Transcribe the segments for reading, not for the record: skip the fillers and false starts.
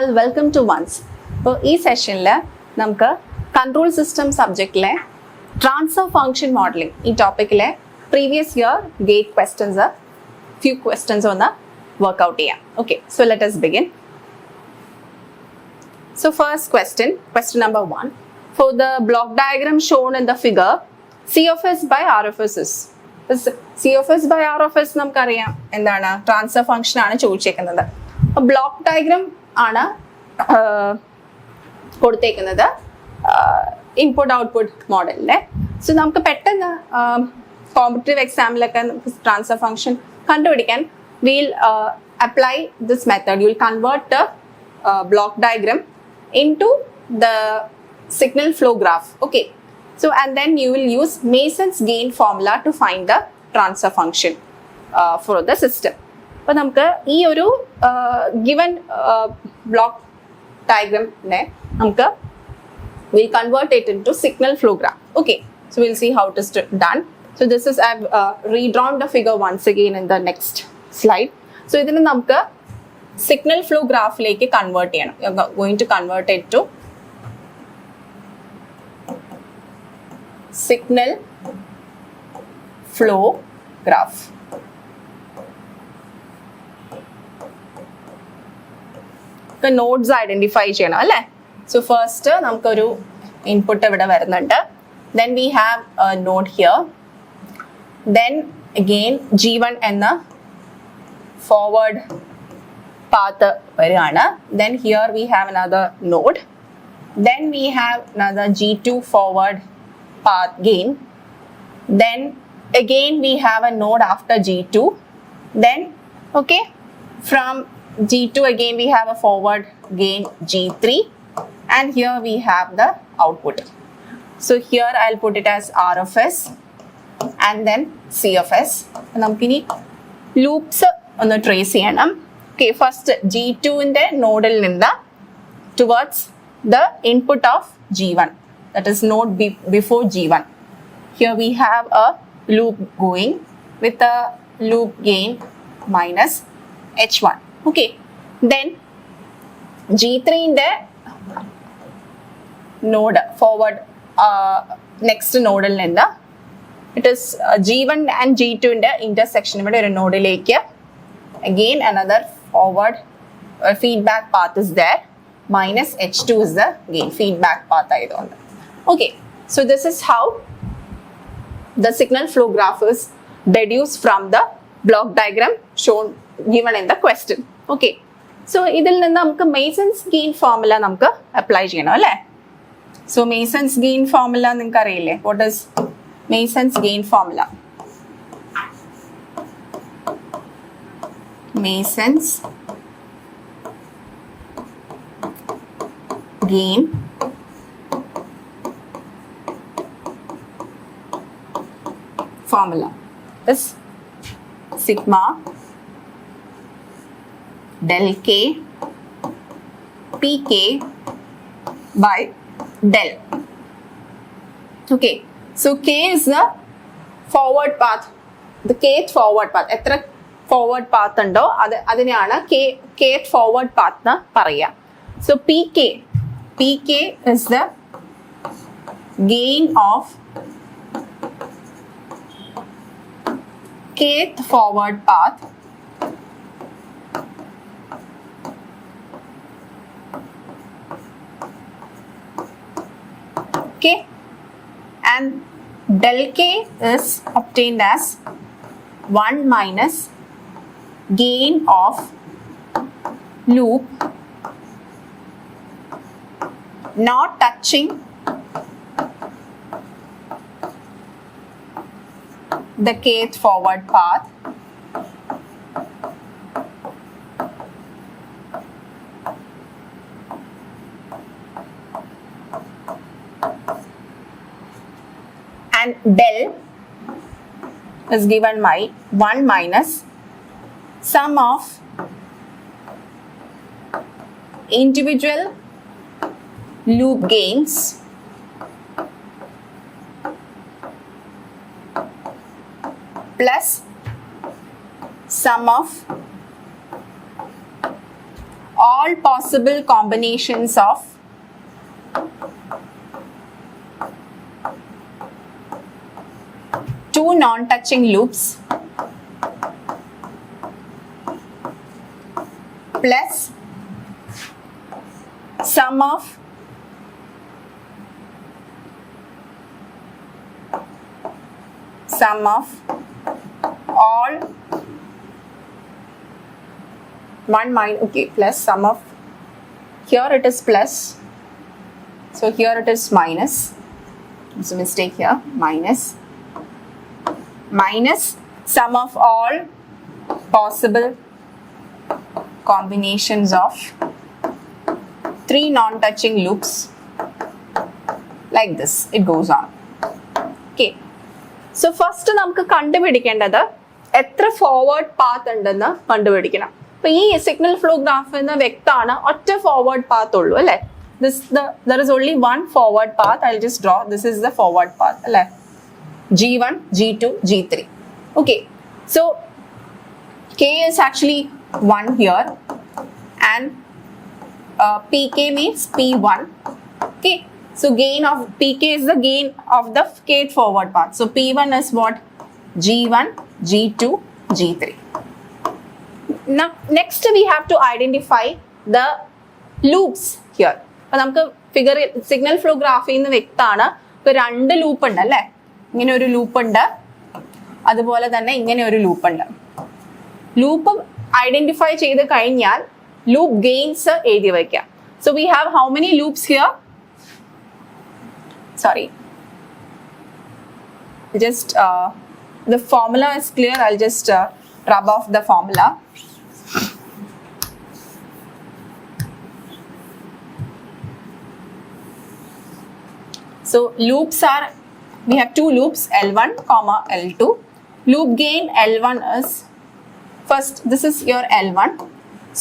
all, welcome to once. So, this session le namukku control system subject le transfer function modeling ee topic le previous year gate questions few questions onna work out cheyyam. Okay, so let us begin. So first question number 1. For the block diagram shown in the figure, C of S by R of S is. C of S by R of S നമുക്ക് അറിയാം എന്താണ്, transfer function ആണ് ചോദിച്ചേക്കുന്നത്. Block diagram ആണ് കൊടുത്തേക്കുന്നത് input output മോഡലിലെ. So നമുക്ക് പെട്ടെന്ന് competitive എക്സാമിലൊക്കെ transfer function കണ്ടുപിടിക്കാൻ we'll apply this method. You will convert the block diagram into the signal flow graph. Okay, so and then you will use Mason's gain formula to find the transfer function for the system. അപ്പോൾ നമുക്ക് ഈ ഒരു given block diagram നെ നമുക്ക് we'll convert it into signal flow graph. Okay, so we'll see how it is done. So this is I've redrawn the figure once again in the next slide. So ഇതിനെ നമുക്ക് signal flow ഗ്രാഫിലേക്ക് convert ചെയ്യണം. You're going to convert it to signal flow graph. Nodes identify ചെയ്യണം അല്ലേ. So first നമുക്കൊരു input ഇവിടെ വരുന്നുണ്ട്. Then we have A node here. Then again G1 എന്ന forward path വരികയാണ്. Then here we have another node. Then we have another G2 forward path gain. Then again we have a node after G2. Then okay, from G2 again we have a forward gain G3, and here we have the output. So here I'll put it as R of S and then C of S. Namukini loops on the trace cheyanam. Okay, first G2 in the nodal ninda towards the input of G1. That is node before G1. Here we have a loop going with a loop gain minus H1. Okay. Then G3 in the node forward next nodal ninda. It is G1 and G2 in the intersection. But a node again another forward feedback path is there. Minus H2 is the gain feedback path. Okay, so this is how the signal flow graph is deduced from the block diagram shown given in the question. Okay, so ഇതിൽ നിന്ന് നമുക്ക് Mason's gain formula നമുക്ക് apply ചെയ്യണം അല്ലേ. So Mason's gain formula നിങ്ങൾക്ക് അറിയില്ലേ? What is Mason's gain formula? Mason's gain formula is sigma del k pk by del. Okay, so k is the forward path, the kth forward path. എത്ര forward path ഉണ്ടോ അതിനെയാണ് kth forward path എന്ന് പറയുക. So pk is the gain of kth forward path okay, and del k is obtained as 1 minus gain of loop not touching the kth forward path and del is given by 1 minus sum of individual loop gains plus sum of all possible combinations of two non-touching loops plus sum of all plus sum of, here it is plus, so here it is minus, it's a mistake here, minus sum of all possible combinations of three non-touching loops, like this it goes on. Okay, so first നമുക്ക് കണ്ടുപിടിക്കേണ്ടത് എത്ര forward path ഉണ്ടെന്ന് കണ്ടുപിടിക്കണം. അപ്പൊ ഈ signal flow ഗ്രാഫിൽ നിന്ന് വ്യക്തമാണ് ഒറ്റ ഫോർവേഡ് പാത്ത് ഉള്ളൂ അല്ലേ. There is only one forward path. I'll just draw. This is the forward path അല്ലേ. G1, G2, G3. Okay, so K is actually 1 here and PK means P1. Okay, so gain of PK is the gain of the kth forward path. So P1 is what? G1, G2, G3. Now next we have to identify the loops here. അപ്പോൾ നമുക്ക് figure signal flow ഗ്രാഫിൽ നിന്ന് വ്യക്തമാണ് ഇപ്പോൾ രണ്ട് loop ഉണ്ട് അല്ലേ. ഇങ്ങനെ ഒരു ലൂപ്പ് ഉണ്ട്, അതുപോലെ തന്നെ ഇങ്ങനെ ഒരു ലൂപ്പ് ഉണ്ട്. ലൂപ്പ് ഐഡന്റിഫൈ ചെയ്ത് കഴിഞ്ഞാൽ ലൂപ്പ് ഗെയിൻസ് എഴുതി വയ്ക്കാം. So we have how many loops here? Sorry, just the formula is clear. I'll just rub off the formula. So loops are, we have two loops, L1 comma L2. Loop gain L1 is, first this is your L1,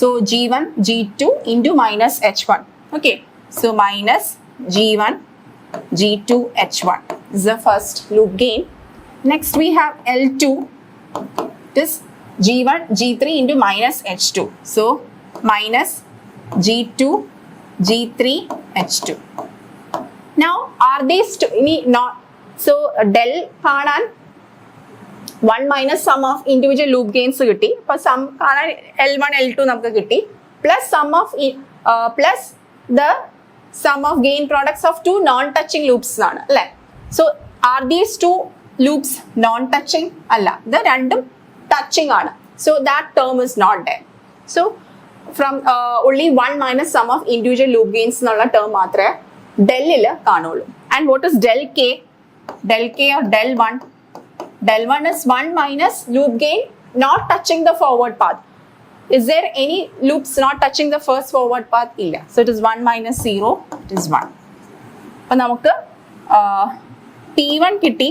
so G1 G2 into minus H1. Okay, so minus G1 G2 H1 is the first loop gain. Next we have L2, this G1 G3 into minus H2, so minus G2 G3 H2. Now are these two not, so del കാണാൻ 1 minus sum of individual loop gains കിട്ടി. അപ്പോൾ some കാണാൻ L1 L2 നമുക്ക് കിട്ടി, plus sum of plus the sum of gain products of two non-touching loops ആണ് അല്ലേ. So are these two loops non-touching? അല്ല, ഇത് രണ്ടും touching ആണ്. So that term is not there. So from only 1 minus sum of individual loop gains എന്നുള്ള term മാത്രമേ ഡെല്ലിൽ കാണുള്ളൂ. And what is del K? Del K or del 1? Del 1 is 1 minus loop gain not touching the forward path. Is there any loops not touching the first forward path? ഇല്ല. So it is 1 minus 0, it is 1. അപ്പോൾ നമുക്ക് P1 കിട്ടി.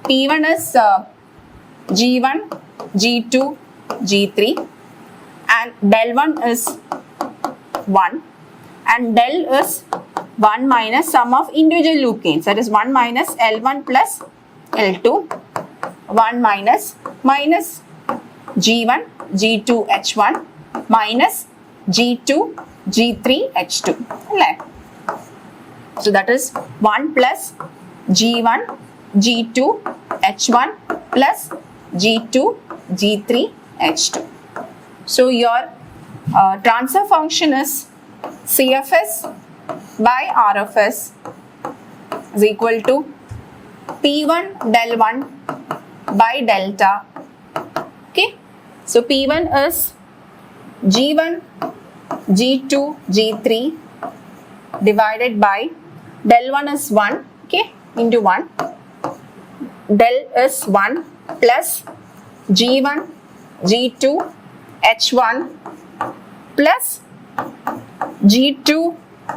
P1 is G1, G2, G3 and del 1 is 1 and del is 1 minus sum of individual loop gains, that is 1 minus L1 plus L2, 1 minus G1 G2 H1 minus G2 G3 H2 അല്ലേ. So that is 1 plus G1 G2 H1 plus G2 G3 H2. So your transfer function is CFS by RFS is equal to P1 del 1 by delta. Okay, so P1 is G1 G2 G3 divided by del 1 is 1, okay, into 1, del is 1 plus G1 G2 H1 plus G2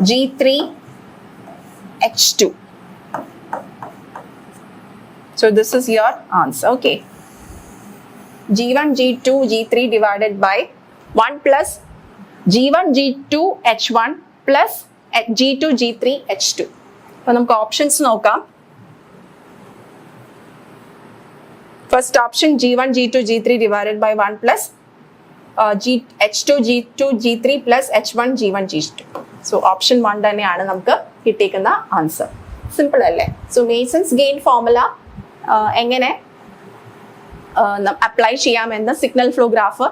G3 H2. So this is your answer. Okay, G1 G2 G3 divided by 1 plus G1 G2 H1 plus G2 G3 H2. അപ്പോൾ നമുക്ക് options നോക്കാം. First option G1 G2 G3 divided by 1 plus H2 G2 G3 plus H1 G1 G2. So option 1 തന്നെയാണ് നമുക്ക് കിട്ടിയിരിക്കുന്ന answer. Simple അല്ലേ? So masons gain formula എങ്ങനെ apply ചെയ്യാമെന്ന് signal flow graph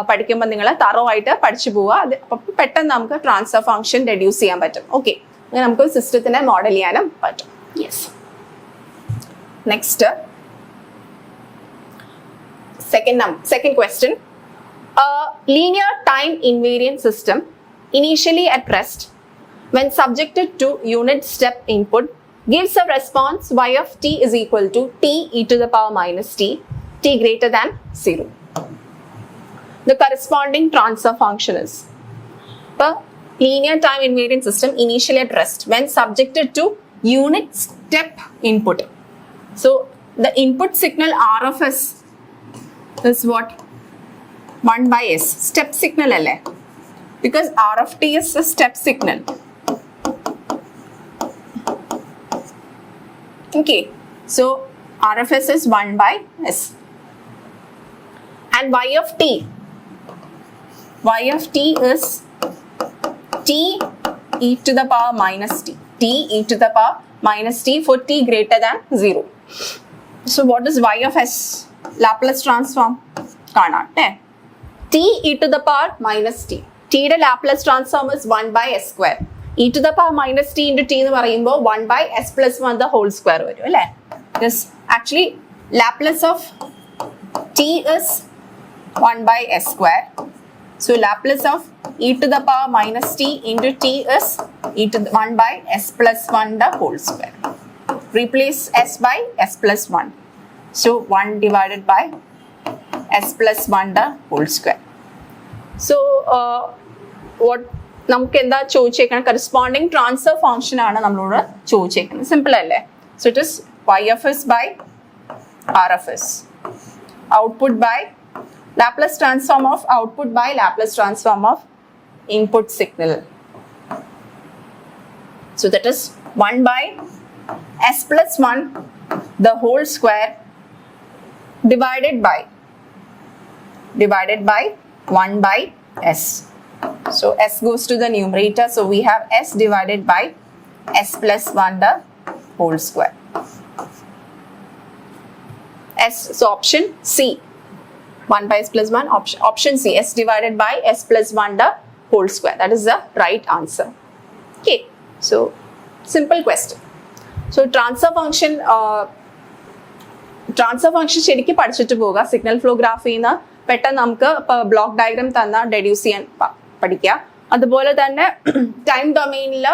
പഠിക്കുമ്പോൾ നിങ്ങൾ തറവായിട്ട് പഠിച്ചു പോവുക. അത് അപ്പം പെട്ടെന്ന് നമുക്ക് ട്രാൻസ്ഫർ ഫംഗ്ഷൻ റെഡ്യൂസ് ചെയ്യാൻ പറ്റും. ഓക്കെ, അങ്ങനെ നമുക്ക് സിസ്റ്റത്തിനെ മോഡൽ ചെയ്യാനും പറ്റും. Yes. Next second question. A linear time invariant system initially at rest when subjected to unit step input gives a response y of t is equal to t e to the power minus t greater than 0. The corresponding transfer function is a linear time invariant system initially at rest when subjected to unit step input. So the input signal R of s is what? 1 by s. Step signal alle. Because R of t is a step signal. Okay. So R of s is 1 by s. And y of t. Y of t is t e to the power minus t. T e to the power minus t for t greater than 0. So what is y of s? Laplace transform കാണാട്ടെ. T e to the power minus t. T യുടെ Laplace transform is 1 by s square. E to the power minus t into t എന്ന് പറയുമ്പോൾ 1 by s plus 1 the whole square വരും അല്ലേ? Because actually Laplace of t is 1 by s square. So Laplace of e to the power minus t into t is e to the 1 by s plus 1 the whole square. Replace s by s plus 1. So 1 divided by s plus 1 the whole square. So what നമുക്ക് എന്താ ചോദിച്ചേക്കുന്നത്? Corresponding transfer function ആണ് നമ്മളോട് ചോദിച്ചേക്കുന്നത്. Simple അല്ലേ? So it is y of s by r of s. Output by Laplace transform of output by Laplace transform of input signal. So that is 1 by s plus 1 the whole square divided by 1 by s. So s goes to the numerator. So we have s divided by s plus 1 the whole square. S, so option C. 1 by s plus 1, option C, s divided by s plus 1 the whole square. That is the right answer. Okay, so simple question. So transfer function ശരിക്കും പഠിച്ചിട്ട് പോവുക. Signal flow ഗ്രാഫിൽ നിന്ന് പെട്ടെന്ന് നമുക്ക് block diagram തന്നാൽ deduce ചെയ്യാൻ പഠിക്കുക. അതുപോലെ തന്നെ ടൈം ഡൊമെയിനിൽ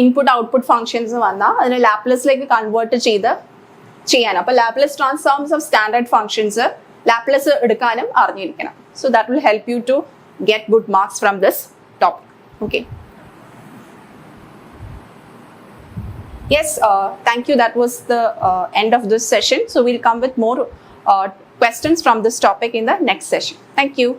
ഇൻപുട്ട് ഔട്ട്പുട്ട് ഫംഗ്ഷൻസ് വന്നാൽ അതിനെ ലാപ്ലേസിലേക്ക് കൺവേർട്ട് ചെയ്യാൻ. അപ്പോൾ Laplace transforms of standard functions Laplace എടുക്കാനും അറിഞ്ഞിരിക്കണം. So that will help you to get good marks from this topic. Okay. Yes, thank you. That was the end of this session. So we'll come with more questions from this topic in the next session. Thank you.